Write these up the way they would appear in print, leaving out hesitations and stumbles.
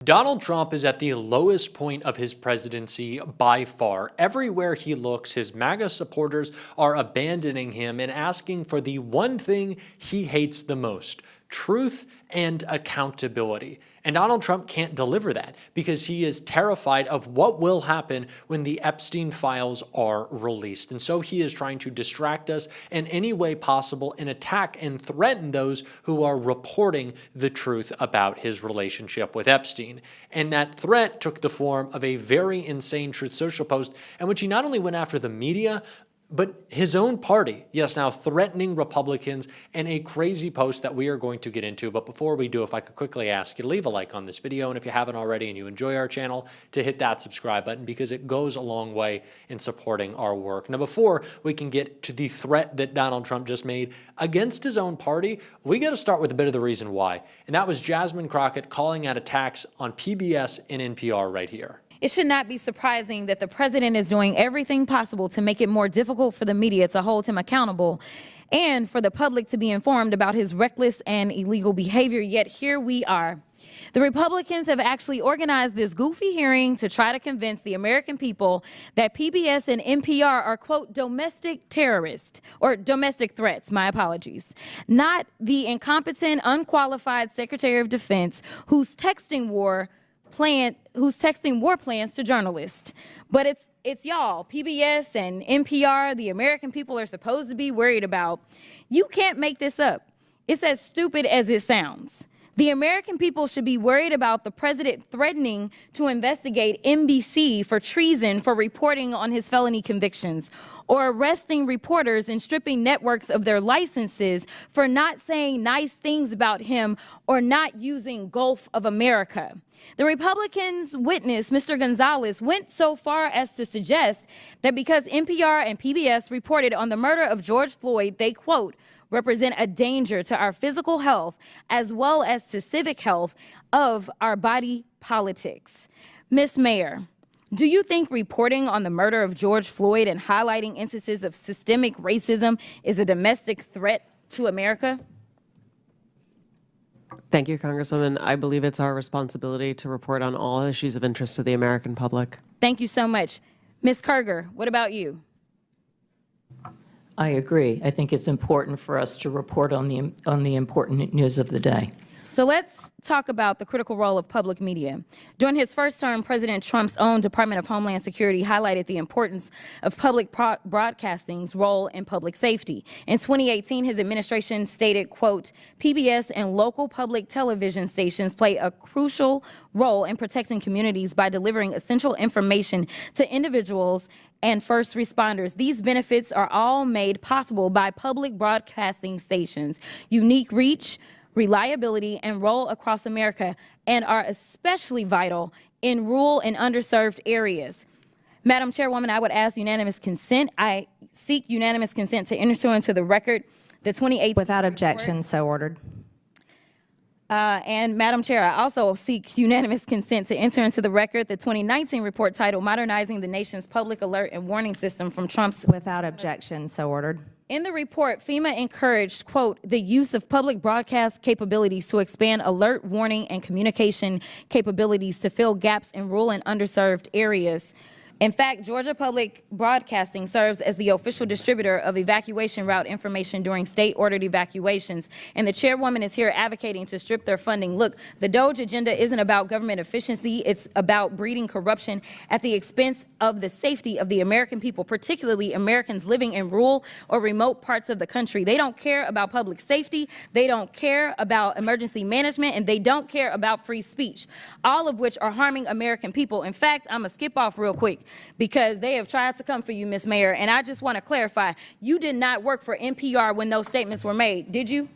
Donald Trump is at the lowest point of his presidency by far. Everywhere he looks, his MAGA supporters are abandoning him and asking for the one thing he hates the most: truth and accountability. And Donald Trump can't deliver that because he is terrified of what will happen when the Epstein files are released. And so he is trying to distract us in any way possible and attack and threaten those who are reporting the truth about his relationship with Epstein. And that threat took the form of a very insane Truth Social post in which he not only went after the media, but his own party, yes, now threatening Republicans, and a crazy post that we are going to get into. But before we do, if I could quickly ask you to leave a like on this video, and if you haven't already and you enjoy our channel, to hit that subscribe button because it goes a long way in supporting our work. Now, before we can get to the threat that Donald Trump just made against his own party, we got to start with a bit of the reason why. And that was Jasmine Crockett calling out attacks on PBS and NPR right here. It should not be surprising that the president is doing everything possible to make it more difficult for the media to hold him accountable and for the public to be informed about his reckless and illegal behavior. Yet here we are. The Republicans have actually organized this goofy hearing to try to convince the American people that PBS and NPR are, quote, domestic terrorists or domestic threats, my apologies, not the incompetent, unqualified Secretary of Defense who's texting war plans to journalists. But it's y'all, PBS and NPR, the American people are supposed to be worried about. You can't make this up. It's as stupid as it sounds. The American people should be worried about the president threatening to investigate NBC for treason for reporting on his felony convictions, or arresting reporters and stripping networks of their licenses for not saying nice things about him or not using Gulf of America. The Republicans' witness, Mr. Gonzalez, went so far as to suggest that because NPR and PBS reported on the murder of George Floyd, they, quote, represent a danger to our physical health as well as to civic health of our body politics. Ms. Mayor, do you think reporting on the murder of George Floyd and highlighting instances of systemic racism is a domestic threat to America? Thank you, Congresswoman. I believe it's our responsibility to report on all issues of interest to the American public. Thank you so much. Ms. Kerger, what about you? I agree. I think it's important for us to report on the important news of the day. So let's talk about the critical role of public media. During his first term, President Trump's own Department of Homeland Security highlighted the importance of public broadcasting's role in public safety. In 2018, his administration stated, quote, PBS and local public television stations play a crucial role in protecting communities by delivering essential information to individuals and first responders. These benefits are all made possible by public broadcasting stations' unique reach, reliability, and role across America, and are especially vital in rural and underserved areas. Madam Chairwoman, I would ask unanimous consent. I seek unanimous consent to enter into the record the 2018 Without objection, so ordered. And Madam Chair, I also seek unanimous consent to enter into the record the 2019 report titled Modernizing the Nation's Public Alert and Warning System from Trump's. Without objection, so ordered. In the report, FEMA encouraged, quote, the use of public broadcast capabilities to expand alert, warning, and communication capabilities to fill gaps in rural and underserved areas. In fact, Georgia Public Broadcasting serves as the official distributor of evacuation route information during state-ordered evacuations, and the chairwoman is here advocating to strip their funding. Look, the DOGE agenda isn't about government efficiency. It's about breeding corruption at the expense of the safety of the American people, particularly Americans living in rural or remote parts of the country. They don't care about public safety. They don't care about emergency management, and they don't care about free speech, all of which are harming American people. In fact, I'm gonna skip off real quick, because they have tried to come for you, Ms. Mayor, and I just want to clarify, you did not work for NPR when those statements were made, did you?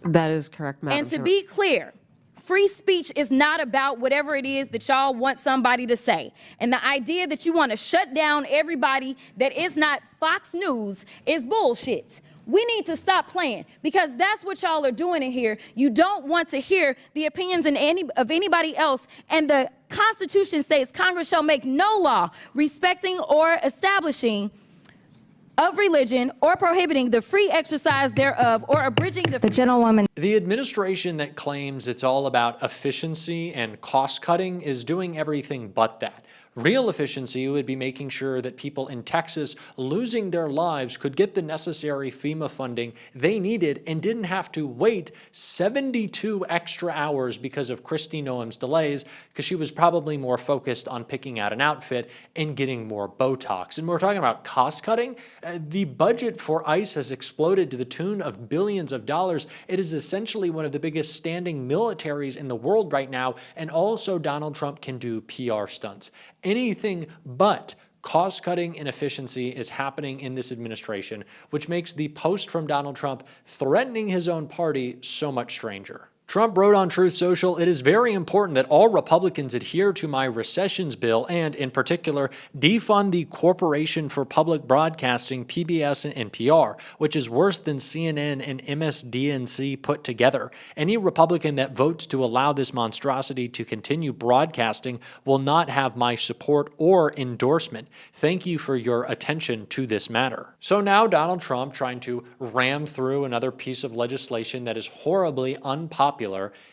That is correct, Madam And to Chair. be clear, free speech is not about whatever it is that y'all want somebody to say. And the idea that you want to shut down everybody that is not Fox News is bullshit. We need to stop playing, because that's what y'all are doing in here. You don't want to hear the opinions of anybody else, and the Constitution states Congress shall make no law respecting or establishing of religion or prohibiting the free exercise thereof or abridging the gentlewoman. The administration that claims it's all about efficiency and cost cutting is doing everything but that. Real efficiency would be making sure that people in Texas losing their lives could get the necessary FEMA funding they needed and didn't have to wait 72 extra hours because of Kristi Noem's delays, because she was probably more focused on picking out an outfit and getting more Botox. And we're talking about cost cutting. The budget for ICE has exploded to the tune of billions of dollars. It is essentially one of the biggest standing militaries in the world right now, and also Donald Trump can do PR stunts. Anything but cost-cutting and efficiency is happening in this administration, which makes the post from Donald Trump threatening his own party so much stranger. Trump wrote on Truth Social, "It is very important that all Republicans adhere to my recessions bill and, in particular, defund the Corporation for Public Broadcasting, PBS and NPR, which is worse than CNN and MSDNC put together. Any Republican that votes to allow this monstrosity to continue broadcasting will not have my support or endorsement. Thank you for your attention to this matter." So now Donald Trump, trying to ram through another piece of legislation that is horribly unpopular,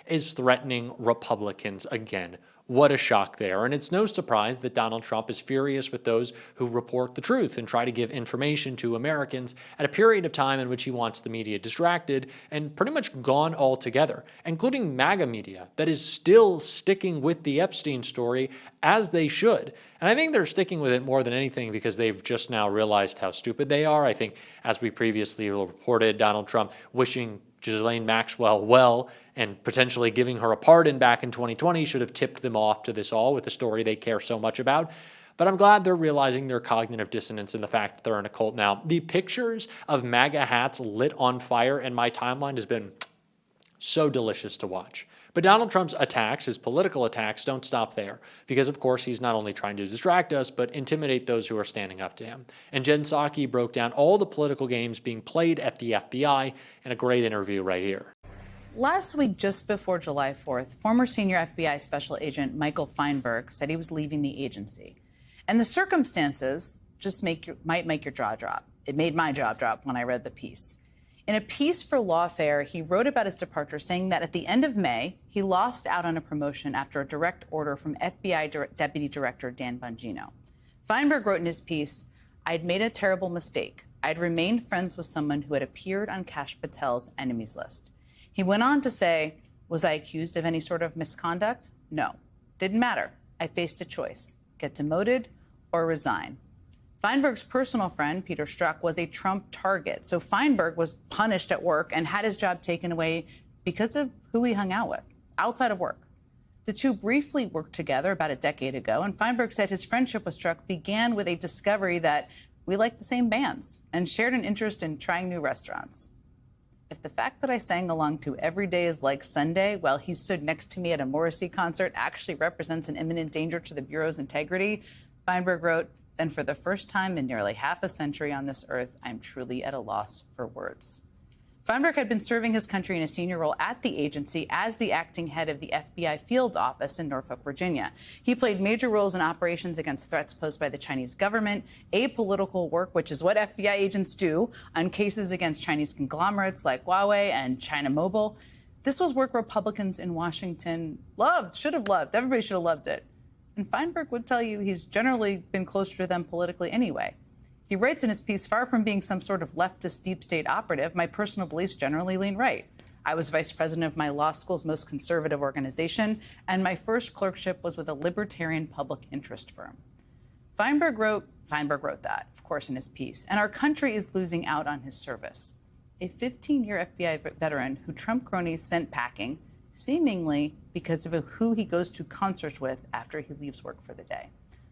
is threatening Republicans again. What a shock there. And it's no surprise that Donald Trump is furious with those who report the truth and try to give information to Americans at a period of time in which he wants the media distracted and pretty much gone altogether, including MAGA media that is still sticking with the Epstein story, as they should. And I think they're sticking with it more than anything because they've just now realized how stupid they are. I think, as we previously reported, Donald Trump wishing Ghislaine Maxwell well and potentially giving her a pardon back in 2020 should have tipped them off to this all with a story they care so much about. But I'm glad they're realizing their cognitive dissonance in the fact that they're in a cult now. The pictures of MAGA hats lit on fire in my timeline has been so delicious to watch. But Donald Trump's attacks, his political attacks, don't stop there, because of course he's not only trying to distract us, but intimidate those who are standing up to him. And Jen Psaki broke down all the political games being played at the FBI in a great interview right here. Last week, just before July 4th, former senior FBI special agent Michael Feinberg said he was leaving the agency. And the circumstances just might make your jaw drop. It made my jaw drop when I read the piece. In a piece for Lawfare, he wrote about his departure, saying that at the end of May, he lost out on a promotion after a direct order from FBI Deputy Director Dan Bongino. Feinberg wrote in his piece, "I'd made a terrible mistake. I'd remained friends with someone who had appeared on Kash Patel's enemies list." He went on to say, "Was I accused of any sort of misconduct? No. Didn't matter. I faced a choice. Get demoted or resign." Feinberg's personal friend, Peter Strzok, was a Trump target. So Feinberg was punished at work and had his job taken away because of who he hung out with, outside of work. The two briefly worked together about a decade ago, and Feinberg said his friendship with Strzok began with a discovery that we liked the same bands and shared an interest in trying new restaurants. If the fact that I sang along to "Every Day is Like Sunday" while he stood next to me at a Morrissey concert actually represents an imminent danger to the Bureau's integrity, Feinberg wrote, "Then for the first time in nearly half a century on this earth, I'm truly at a loss for words." Feinberg had been serving his country in a senior role at the agency as the acting head of the FBI field office in Norfolk, Virginia. He played major roles in operations against threats posed by the Chinese government, apolitical work, which is what FBI agents do, on cases against Chinese conglomerates like Huawei and China Mobile. This was work Republicans in Washington loved, should have loved. Everybody should have loved it. And Feinberg would tell you he's generally been closer to them politically anyway. He writes in his piece, "Far from being some sort of leftist deep state operative, my personal beliefs generally lean right. I was vice president of my law school's most conservative organization, and my first clerkship was with a libertarian public interest firm." Feinberg wrote that, of course, in his piece, and our country is losing out on his service. A 15-year FBI veteran who Trump cronies sent packing, seemingly because of who he goes to concerts with after he leaves work for the day.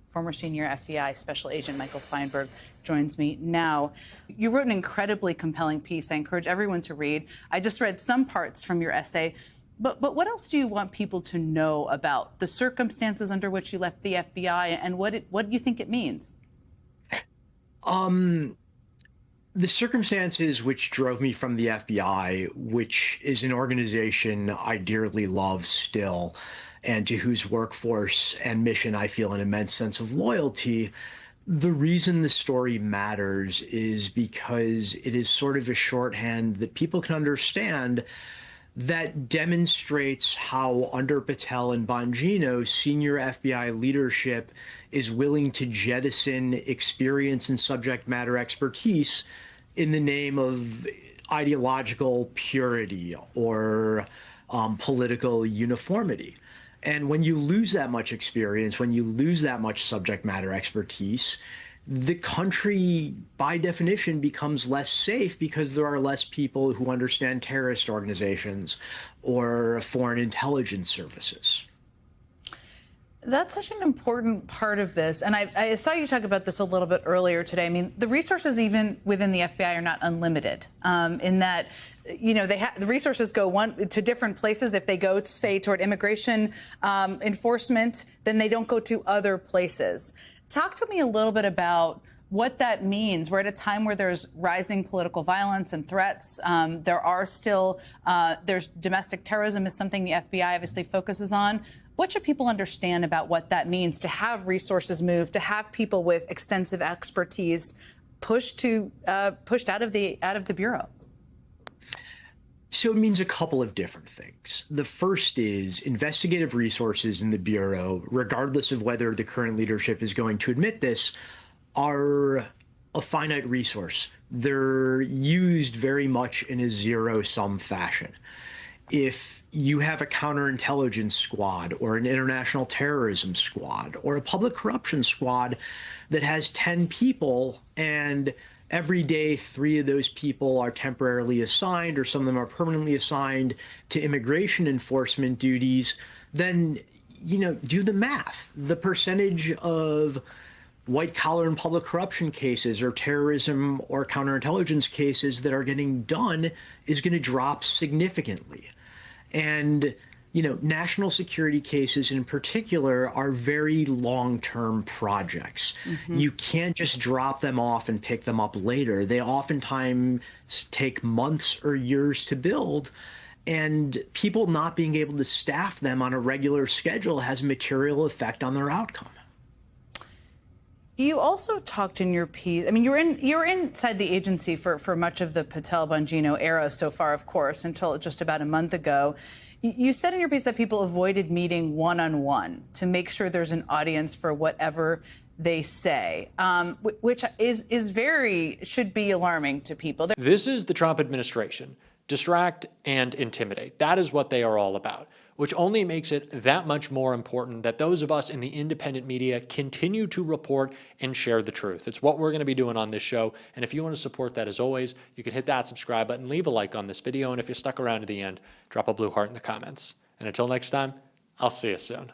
Former senior FBI special agent Michael Feinberg joins me now. You wrote an incredibly compelling piece I encourage everyone to read. I just read some parts from your essay, but what else do you want people to know about the circumstances under which you left the FBI and what do you think it means? The circumstances which drove me from the FBI, which is an organization I dearly love still, and to whose workforce and mission I feel an immense sense of loyalty, The reason the story matters is because it is sort of a shorthand that people can understand that demonstrates how under Patel and Bongino, senior FBI leadership is willing to jettison experience and subject matter expertise in the name of ideological purity or political uniformity. And when you lose that much experience, when you lose that much subject matter expertise, the country, by definition, becomes less safe because there are less people who understand terrorist organizations or foreign intelligence services. That's such an important part of this. And I saw you talk about this a little bit earlier today. I mean, the resources even within the FBI are not unlimited in that, you know, the resources go to different places. If they go, say, toward immigration enforcement, then they don't go to other places. Talk to me a little bit about what that means. We're at a time where there's rising political violence and threats. There are still, there's domestic terrorism is something the FBI obviously focuses on. What should people understand about what that means to have resources moved, to have people with extensive expertise pushed out of the Bureau? So it means a couple of different things. The first is investigative resources in the Bureau, regardless of whether the current leadership is going to admit this, are a finite resource. They're used very much in a zero-sum fashion. If you have a counterintelligence squad or an international terrorism squad or a public corruption squad that has 10 people and every day 3 of those people are temporarily assigned or some of them are permanently assigned to immigration enforcement duties, then, you know, do the math. The percentage of white collar and public corruption cases or terrorism or counterintelligence cases that are getting done is going to drop significantly. And, you know, national security cases in particular are very long-term projects. You can't just drop them off and pick them up later. They oftentimes take months or years to build, and people not being able to staff them on a regular schedule has a material effect on their outcome. You also talked in your piece, I mean, you were inside the agency for much of the Patel-Bongino era so far, of course, until just about a month ago. You said in your piece that people avoided meeting one-on-one to make sure there's an audience for whatever they say, which should be alarming to people. This is the Trump administration. Distract and intimidate. That is what they are all about, which only makes it that much more important that those of us in the independent media continue to report and share the truth. It's what we're going to be doing on this show. And if you want to support that, as always, you can hit that subscribe button, leave a like on this video, and if you stuck around to the end, drop a blue heart in the comments. And until next time, I'll see you soon.